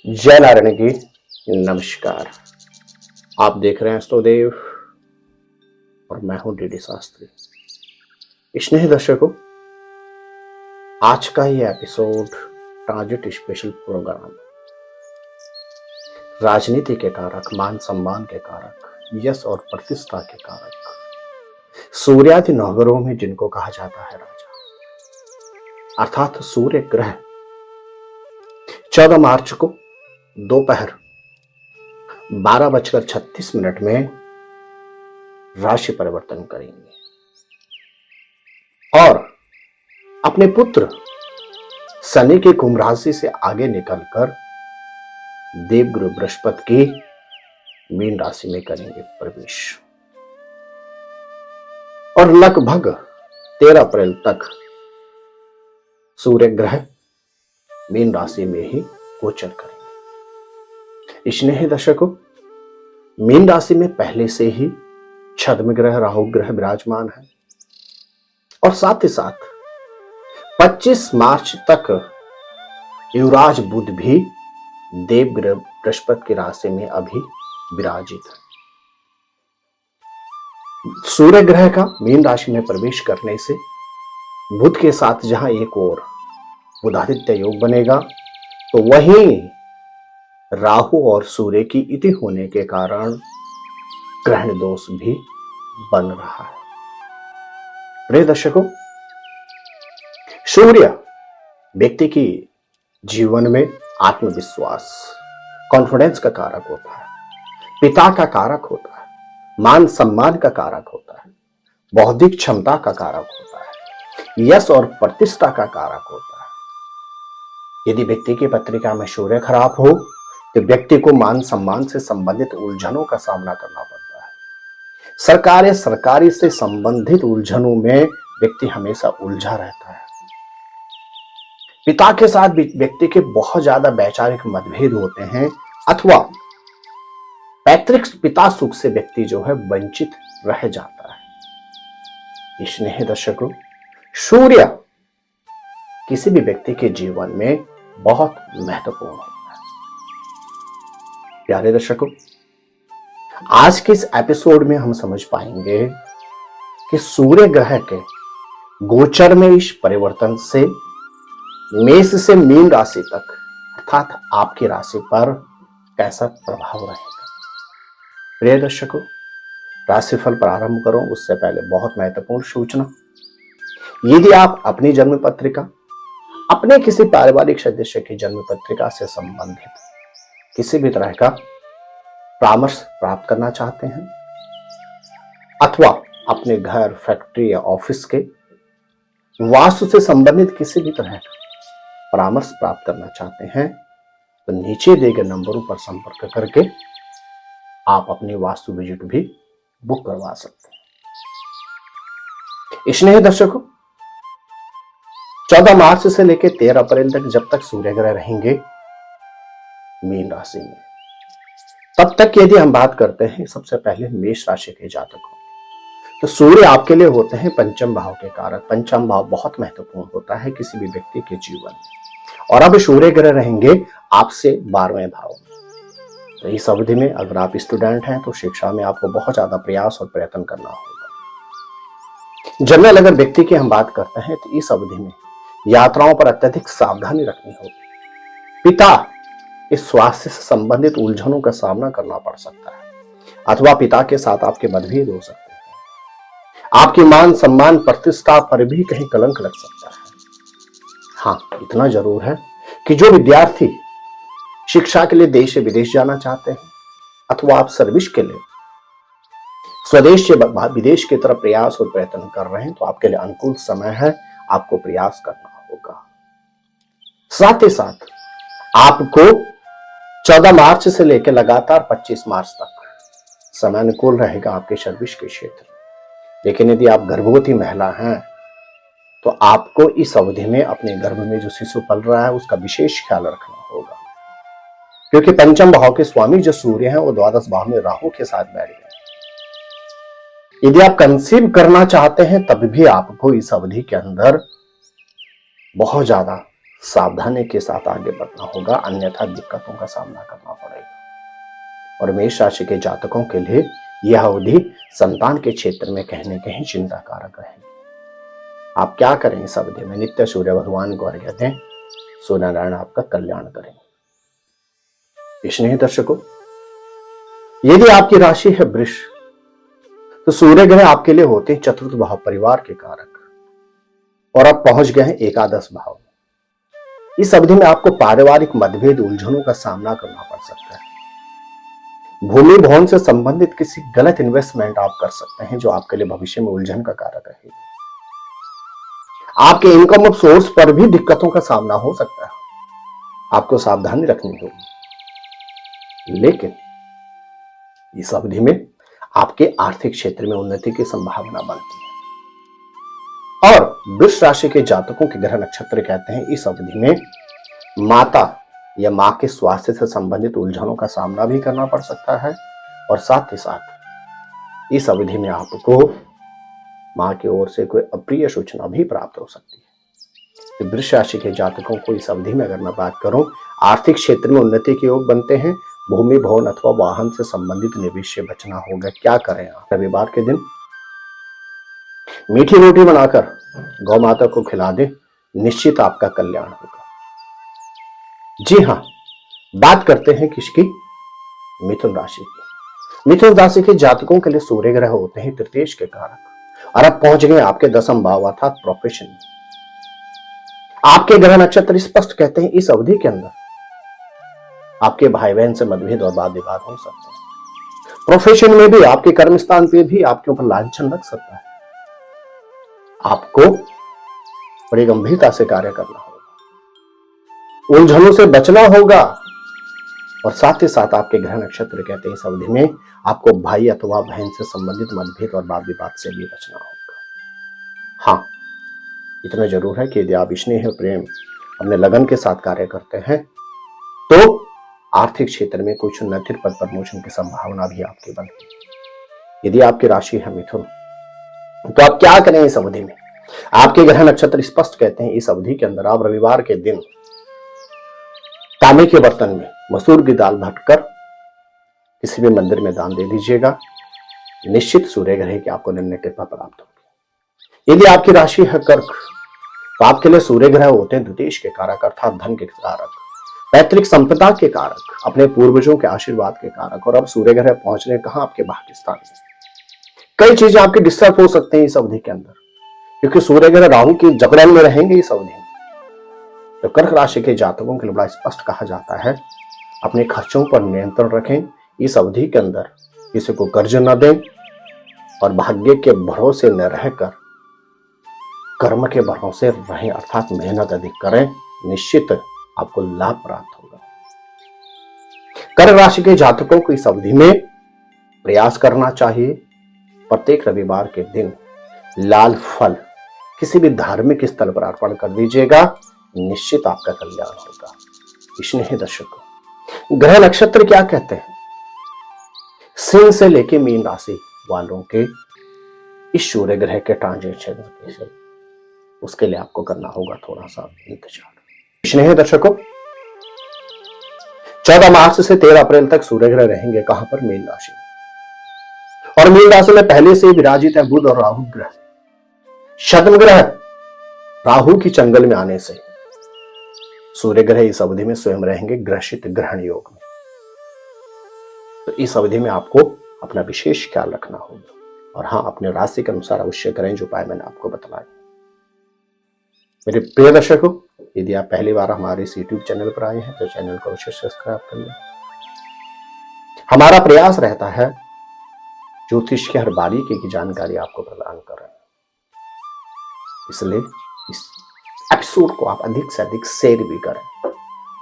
जय नारायण की नमस्कार। आप देख रहे हैं स्तोदेव और मैं हूं डीडी शास्त्री। स्नेह दर्शकों, आज का ये एपिसोड ट्रांजिट स्पेशल प्रोग्राम राजनीति के कारक, मान सम्मान के कारक, यश और प्रतिष्ठा के कारक, सूर्यादि नवग्रहों में जिनको कहा जाता है राजा, अर्थात सूर्य ग्रह 14 मार्च को दोपहर 12:36 में राशि परिवर्तन करेंगे और अपने पुत्र शनि के कुंभ राशि से आगे निकलकर देवगुरु बृहस्पति की मीन राशि में करेंगे प्रवेश और लगभग 13 अप्रैल तक सूर्य ग्रह मीन राशि में ही गोचर करेंगे। स्नेह दर्शकों, मीन राशि में पहले से ही छद्म ग्रह राहु ग्रह विराजमान है और साथ ही साथ 25 मार्च तक युवराज बुध भी देवग्रह बृहस्पति की राशि में अभी विराजित है। सूर्य ग्रह का मीन राशि में प्रवेश करने से बुध के साथ जहां एक और बुधादित्य योग बनेगा, तो वहीं राहु और सूर्य की इति होने के कारण ग्रहण दोष भी बन रहा है। प्रिय दर्शकों, सूर्य व्यक्ति की जीवन में आत्मविश्वास, कॉन्फिडेंस का कारक होता है, पिता का कारक होता है, मान सम्मान का कारक होता है, बौद्धिक क्षमता का कारक होता है, यश और प्रतिष्ठा का कारक होता है। यदि व्यक्ति की पत्रिका में सूर्य खराब हो तो व्यक्ति को मान सम्मान से संबंधित उलझनों का सामना करना पड़ता है। सरकार या सरकारी से संबंधित उलझनों में व्यक्ति हमेशा उलझा रहता है। पिता के साथ व्यक्ति के बहुत ज्यादा वैचारिक मतभेद होते हैं अथवा पैतृक पिता सुख से व्यक्ति जो है वंचित रह जाता है। स्नेह दर्शकों, सूर्य किसी भी व्यक्ति के जीवन में बहुत महत्वपूर्ण होता है। प्यारे दर्शकों, आज के इस एपिसोड में हम समझ पाएंगे कि सूर्य ग्रह के गोचर में इस परिवर्तन से मेष से मीन राशि तक अर्थात आपकी राशि पर कैसा प्रभाव रहेगा। प्रिय दर्शकों, राशिफल प्रारंभ करो उससे पहले बहुत महत्वपूर्ण सूचना। यदि आप अपनी जन्म पत्रिका, अपने किसी पारिवारिक सदस्य की जन्म पत्रिका से संबंधित किसी भी तरह का परामर्श प्राप्त करना चाहते हैं अथवा अपने घर, फैक्ट्री या ऑफिस के वास्तु से संबंधित किसी भी तरह का परामर्श प्राप्त करना चाहते हैं, तो नीचे दिए गए नंबरों पर संपर्क करके आप अपनी वास्तु विजिट भी बुक करवा सकते हैं। स्नेह दर्शकों, 14 मार्च से लेकर 13 अप्रैल तक जब तक सूर्य ग्रह रहेंगे मीन राशि में, तब तक यदि हम बात करते हैं सबसे पहले मेष राशि के जातकों, तो सूर्य आपके लिए होते हैं पंचम भाव के कारक। पंचम भाव बहुत महत्वपूर्ण होता है किसी भी व्यक्ति के जीवन में, और अब सूर्य ग्रह रहेंगे आपसे 12वें भाव में। तो इस अवधि में अगर आप स्टूडेंट हैं तो शिक्षा में आपको बहुत ज्यादा प्रयास और प्रयत्न करना होगा। जनरल अगर व्यक्ति की हम बात करते हैं तो इस अवधि में यात्राओं पर अत्यधिक सावधानी रखनी होगी। पिता इस स्वास्थ्य से संबंधित उलझनों का सामना करना पड़ सकता है अथवा पिता के साथ आपके मतभेद हो सकते हैं। आपकी मान सम्मान प्रतिष्ठा पर भी कहीं कलंक लग सकता है। हाँ, इतना जरूर है कि जो विद्यार्थी शिक्षा के लिए देश से विदेश जाना चाहते हैं अथवा आप सर्विस के लिए स्वदेश से विदेश की तरफ प्रयास और प्रयत्न कर रहे हैं, तो आपके लिए अनुकूल समय है, आपको प्रयास करना होगा। साथ ही साथ आपको 14 मार्च से लेकर लगातार 25 मार्च तक समय अनुकूल रहेगा आपके सर्विस के क्षेत्र में। लेकिन यदि आप गर्भवती महिला हैं तो आपको इस अवधि में अपने गर्भ में जो शिशु पल रहा है उसका विशेष ख्याल रखना होगा, क्योंकि पंचम भाव के स्वामी जो सूर्य हैं वो 12 भाव में राहु के साथ बैठ गए। यदि आप कंसीव करना चाहते हैं तब भी आपको इस अवधि के अंदर बहुत ज्यादा सावधानी के साथ आगे बढ़ना होगा, अन्यथा दिक्कतों का सामना करना पड़ेगा। और मेष राशि के जातकों के लिए यह अवधि संतान के क्षेत्र में कहीं न कहीं चिंता कारक रहेगी। आप क्या करें इस अवधि में? नित्य सूर्य भगवान को अर्घ्य दें, सूर्य नारायण आपका कल्याण करेंगे। स्नेही दर्शकों, यदि आपकी राशि है वृष, तो सूर्य ग्रह आपके लिए होते हैं चतुर्थ भाव, परिवार के कारक, और अब पहुंच गए हैं एकादश भाव। इस अवधि में आपको पारिवारिक मतभेद, उलझनों का सामना करना पड़ सकता है। भूमि भवन से संबंधित किसी गलत इन्वेस्टमेंट आप कर सकते हैं, जो आपके लिए भविष्य में उलझन का कारक रहेगी। आपके इनकम ऑफ सोर्स पर भी दिक्कतों का सामना हो सकता है, आपको सावधानी रखनी होगी। लेकिन इस अवधि में आपके आर्थिक क्षेत्र में उन्नति की संभावना बनती है। और वृष राशि के जातकों के ग्रह नक्षत्र कहते हैं इस अवधि में माता या मां के स्वास्थ्य से संबंधित उलझनों का सामना भी करना पड़ सकता है, और साथ ही साथ इस अवधि में आपको मां की ओर से कोई अप्रिय सूचना भी प्राप्त हो सकती है। तो वृष राशि के जातकों को इस अवधि में अगर मैं बात करूं, आर्थिक क्षेत्र में उन्नति के योग बनते हैं। भूमि भवन अथवा वाहन से संबंधित निवेश से बचना होगा। क्या करें आप? रविवार के दिन मीठी रोटी बनाकर गौ माता को खिला दें, निश्चित आपका कल्याण होगा। जी हां, बात करते हैं किसकी? मिथुन राशि की। मिथुन राशि के जातकों के लिए सूर्य ग्रह होते हैं तृतीय के कारक, और अब पहुंच गए आपके दसम भाव अर्थात प्रोफेशन। आपके ग्रह नक्षत्र स्पष्ट कहते हैं इस अवधि के अंदर आपके भाई बहन से मतभेद और वाद विवाद हो सकते हैं। प्रोफेशन में भी, आपके कर्म स्थान पे भी आपके ऊपर लांछन लग सकता है। आपको बड़ी गंभीरता से कार्य करना होगा, उलझनों से बचना होगा, और साथ ही साथ आपके ग्रह नक्षत्र कहते हैं इस अवधि में आपको भाई अथवा बहन से संबंधित मतभेद और वाद विवाद से भी बचना होगा। हाँ, इतना जरूर है कि यदि आप स्नेह प्रेम अपने लगन के साथ कार्य करते हैं तो आर्थिक क्षेत्र में कुछ उन्नति, पद प्रमोशन की संभावना भी आपकी बनती है। यदि आपकी राशि है मिथुन, तो आप क्या करें इस अवधि में? आपके ग्रह नक्षत्र स्पष्ट कहते हैं इस अवधि के अंदर आप रविवार के दिन तांबे के बर्तन में मसूर की दाल भरकर किसी भी मंदिर में दान दे दीजिएगा। निश्चित सूर्य ग्रह की आपको निम्न कृपा प्राप्त होगी। यदि आपकी राशि है कर्क, तो आपके लिए सूर्य ग्रह होते हैं द्वितीय के कारक अर्थात धन के कारक, पैतृक संपदा के कारक, अपने पूर्वजों के आशीर्वाद के कारक। और अब सूर्य ग्रह पहुंच रहे कहां? आपके भाग्य स्थान में। कई चीजें आपकी डिस्टर्ब हो सकते हैं इस अवधि के अंदर, क्योंकि सूर्य ग्रह राहु की जकड़न में रहेंगे इस अवधि में। तो कर्क राशि के जातकों के लिए बड़ा स्पष्ट कहा जाता है अपने खर्चों पर नियंत्रण रखें। इस अवधि के अंदर किसी को कर्ज न दें, और भाग्य के भरोसे न रहकर कर्म के भरोसे रहें, अर्थात मेहनत अधिक करें। निश्चित आपको लाभ प्राप्त होगा। कर्क राशि के जातकों को इस अवधि में प्रयास करना चाहिए प्रत्येक रविवार के दिन लाल फल किसी भी धार्मिक स्थल पर अर्पण कर दीजिएगा। निश्चित आपका कल्याण होगा। स्नेही दर्शकों, ग्रह नक्षत्र क्या कहते हैं? सिंह से लेके मीन राशि वालों के इस सूर्य ग्रह के ट्रांजिशन से उसके लिए आपको करना होगा थोड़ा सा इंतजार। स्नेही दर्शकों, 14 मार्च से 13 अप्रैल तक सूर्य ग्रह रहेंगे कहां पर? मीन राशि में। और मीन राशि में पहले से विराजित है बुध और राहु ग्रह। शतम ग्रह राहु की चंगल में आने से सूर्य ग्रह इस अवधि में स्वयं रहेंगे ग्रसित ग्रहण योग में। तो इस अवधि में आपको अपना विशेष ख्याल रखना होगा, और हाँ, अपने राशि के अनुसार अवश्य करें जो उपाय मैंने आपको बताया। मेरे प्रिय दर्शकों, यदि आप पहली बार हमारे इस YouTube चैनल पर आए हैं तो चैनल को अवश्य सब्सक्राइब कर लें। हमारा प्रयास रहता है ज्योतिष की हर बारीकी की जानकारी आपको प्रदान करें, इसलिए इस एपिसोड को आप अधिक से अधिक शेयर भी करें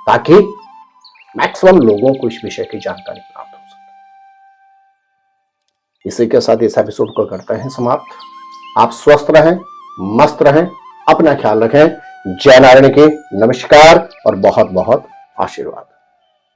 ताकि मैक्सिमम लोगों को इस विषय की जानकारी प्राप्त हो सके। इसी के साथ इस एपिसोड को करते हैं समाप्त। आप स्वस्थ रहें, मस्त रहें, अपना ख्याल रखें। जय नारायण की नमस्कार और बहुत बहुत आशीर्वाद।